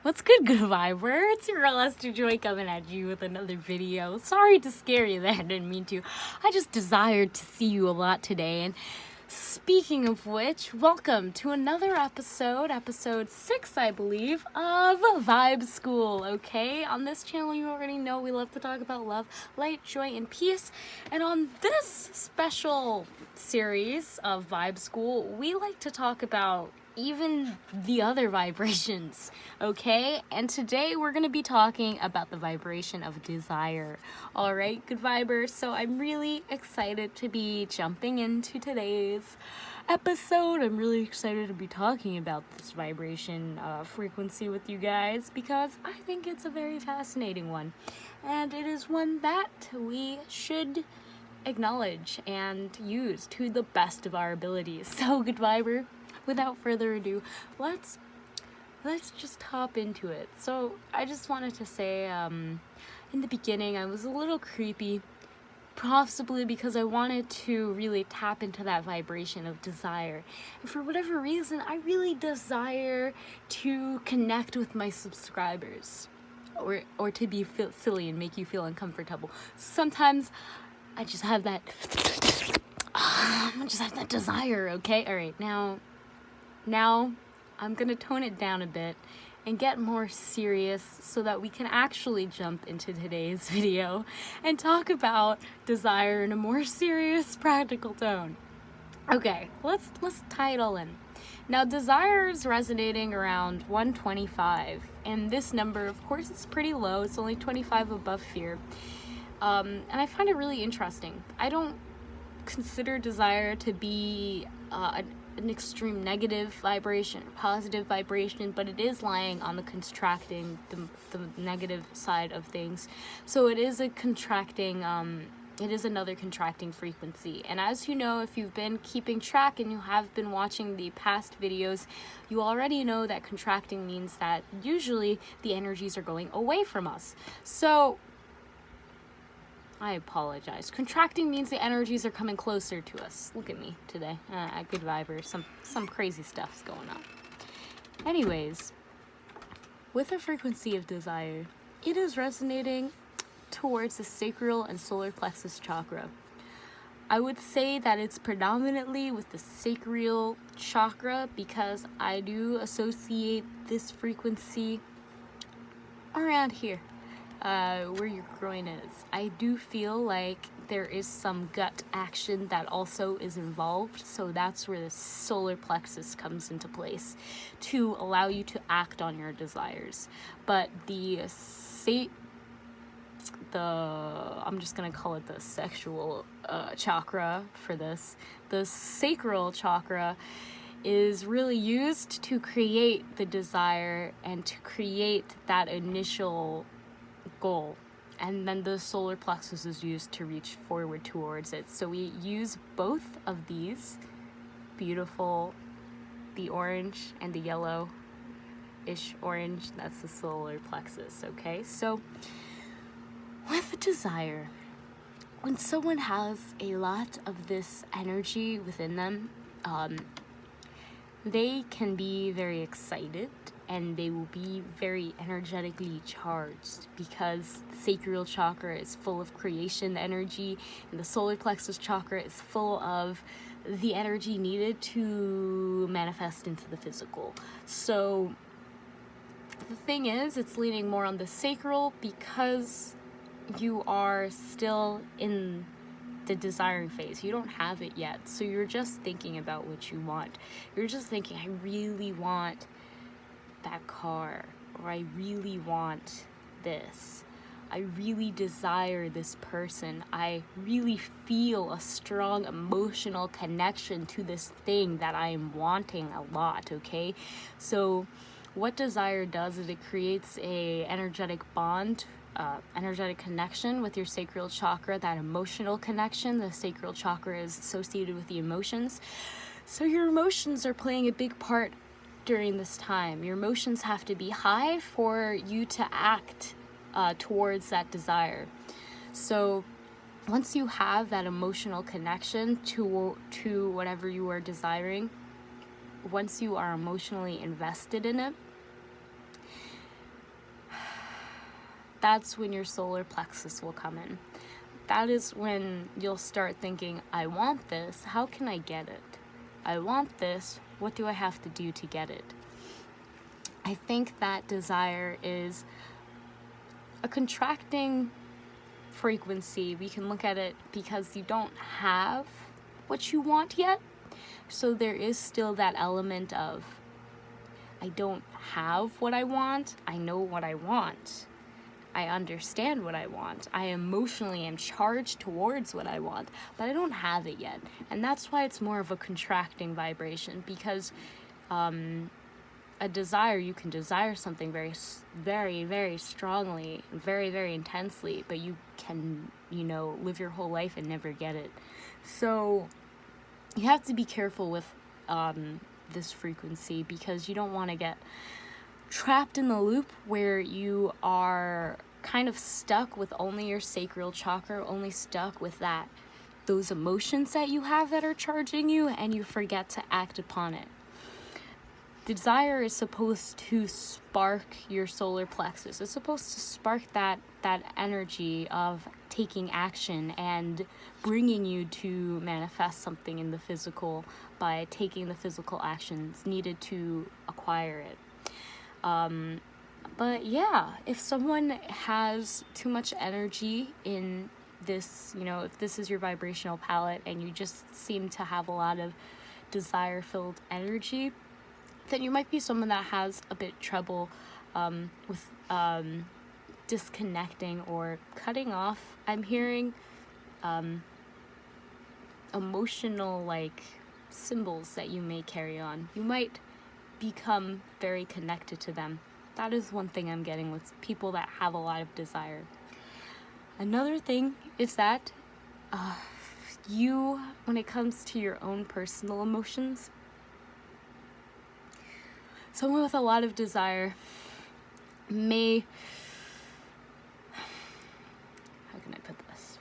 What's good, good viber? It's your girl Esther Joy coming at you with another video. Sorry to scare you there, I didn't mean to. I just desired to see you a lot today. And speaking of which, welcome to another episode 6, I believe, of Vibe School, okay? On this channel, you already know we love to talk about love, light, joy, and peace. And on this special series of Vibe School, we like to talk about even the other vibrations, okay? And today we're gonna be talking about the vibration of desire. All right, good vibers. So I'm really excited to be jumping into today's episode. I'm really excited to be talking about this vibration frequency with you guys because I think it's a very fascinating one, and it is one that we should acknowledge and use to the best of our abilities. So good viber, without further ado, let's just hop into it. So I just wanted to say, in the beginning, I was a little creepy, possibly because I wanted to really tap into that vibration of desire. And for whatever reason, I really desire to connect with my subscribers, or to be silly and make you feel uncomfortable. Sometimes I just have that desire, okay? All right, now I'm gonna tone it down a bit and get more serious so that we can actually jump into today's video and talk about desire in a more serious, practical tone. Okay, let's tie it all in. Now, desire is resonating around 125, and this number, of course, is pretty low. It's only 25 above fear. And I find it really interesting. I don't consider desire to be an extreme negative vibration or positive vibration, but it is lying on the contracting, the negative side of things. So it is a contracting, it is another contracting frequency. And as you know, if you've been keeping track and you have been watching the past videos, you already know that contracting means that usually the energies are going away from us. So I apologize. Contracting means the energies are coming closer to us. Look at me today. Good vibers. Some crazy stuff's going on. Anyways, with the frequency of desire, it is resonating towards the sacral and solar plexus chakra. I would say that it's predominantly with the sacral chakra because I do associate this frequency around here. Where your groin is. I do feel like there is some gut action that also is involved, so that's where the solar plexus comes into place to allow you to act on your desires. But I'm just gonna call it the sexual chakra for this. The sacral chakra is really used to create the desire and to create that initial goal, and then the solar plexus is used to reach forward towards it. So we use both of these beautiful, the orange and the yellow-ish orange, that's the solar plexus, okay? So with desire, when someone has a lot of this energy within them, they can be very excited and they will be very energetically charged because the sacral chakra is full of creation energy and the solar plexus chakra is full of the energy needed to manifest into the physical. So the thing is, it's leaning more on the sacral because you are still in the desiring phase. You don't have it yet, so you're just thinking about what you want. You're just thinking, I really want that car, or I really want this. I really desire this person. I really feel a strong emotional connection to this thing that I am wanting a lot, okay? So what desire does is it creates a energetic bond, energetic connection with your sacral chakra, that emotional connection. The sacral chakra is associated with the emotions. So your emotions are playing a big part during this time. Your emotions have to be high for you to act towards that desire. So once you have that emotional connection to whatever you are desiring, once you are emotionally invested in it, that's when your solar plexus will come in. That is when you'll start thinking, I want this, how can I get it? I want this, what do I have to do to get it? I think that desire is a contracting frequency. We can look at it because you don't have what you want yet. So there is still that element of, I don't have what I want, I know what I want. I understand what I want. I emotionally am charged towards what I want, but I don't have it yet. And that's why it's more of a contracting vibration, because a desire, you can desire something very, very, very strongly, very, very intensely, but you can, live your whole life and never get it. So you have to be careful with this frequency, because you don't want to get trapped in the loop where you are kind of stuck with only your sacral chakra, only stuck with those emotions that you have that are charging you, and you forget to act upon it. Desire is supposed to spark your solar plexus. It's supposed to spark that energy of taking action and bringing you to manifest something in the physical by taking the physical actions needed to acquire it. But yeah, if someone has too much energy in this, if this is your vibrational palette and you just seem to have a lot of desire-filled energy, then you might be someone that has a bit trouble with disconnecting or cutting off. I'm hearing emotional symbols that you may carry on. You might become very connected to them. That is one thing I'm getting with people that have a lot of desire. Another thing is that you, when it comes to your own personal emotions, someone with a lot of desire may, how can I put this?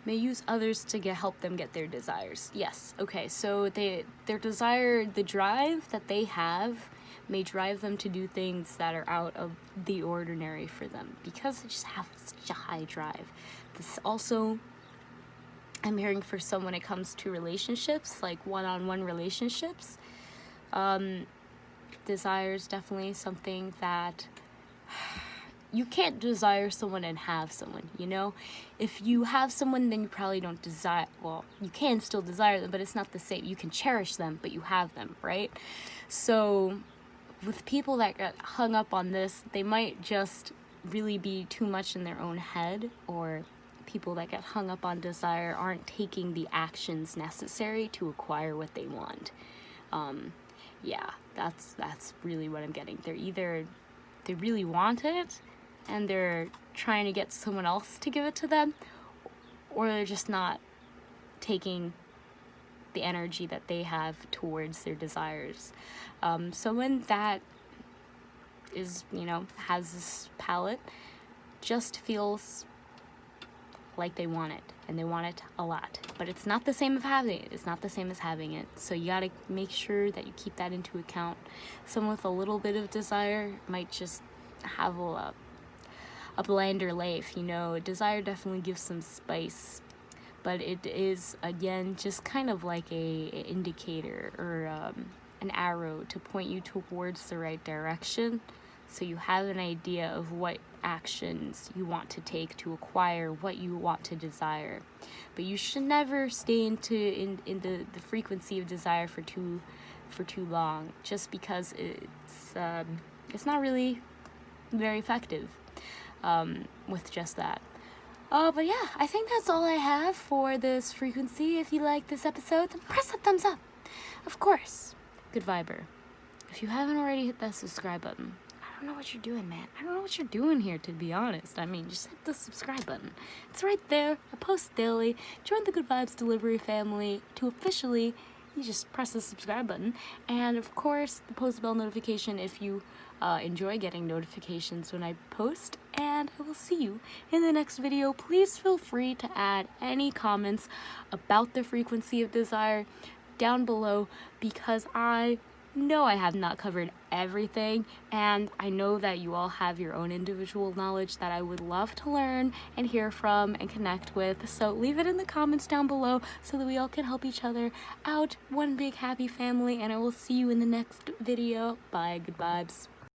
May use others to help them get their desires. Yes, okay, so their desire, the drive that they have may drive them to do things that are out of the ordinary for them, because they just have such a high drive. This also, I'm hearing for some when it comes to relationships, like one-on-one relationships, desire is definitely something that you can't desire someone and have someone, If you have someone, then you probably don't desire, well, you can still desire them, but it's not the same. You can cherish them, but you have them, right? So with people that get hung up on this, they might just really be too much in their own head, or people that get hung up on desire aren't taking the actions necessary to acquire what they want. Yeah, that's really what I'm getting. They really want it, and they're trying to get someone else to give it to them, or they're just not taking the energy that they have towards their desires. Someone that is, has this palette just feels like they want it, and they want it a lot, but it's not the same as having it. It's not the same as having it. So you gotta make sure that you keep that into account. Someone with a little bit of desire might just have a blander life, Desire definitely gives some spice, but it is, again, just kind of like a indicator or an arrow to point you towards the right direction, so you have an idea of what actions you want to take to acquire what you want to desire. But you should never stay in the frequency of desire for too long, just because it's not really very effective with just that. But yeah, I think that's all I have for this frequency. If you like this episode, then press that thumbs up. Of course, good viber. If you haven't already hit that subscribe button, I don't know what you're doing, man. I don't know what you're doing here, to be honest. I mean, just hit the subscribe button. It's right there. I post daily. Join the Good Vibes Delivery family to officially, you just press the subscribe button. And of course, the post bell notification if you enjoy getting notifications when I post. And I will see you in the next video. Please feel free to add any comments about the frequency of desire down below, because I know I have not covered everything, and I know that you all have your own individual knowledge that I would love to learn and hear from and connect with. So leave it in the comments down below so that we all can help each other out. One big happy family, and I will see you in the next video. Bye, good vibes.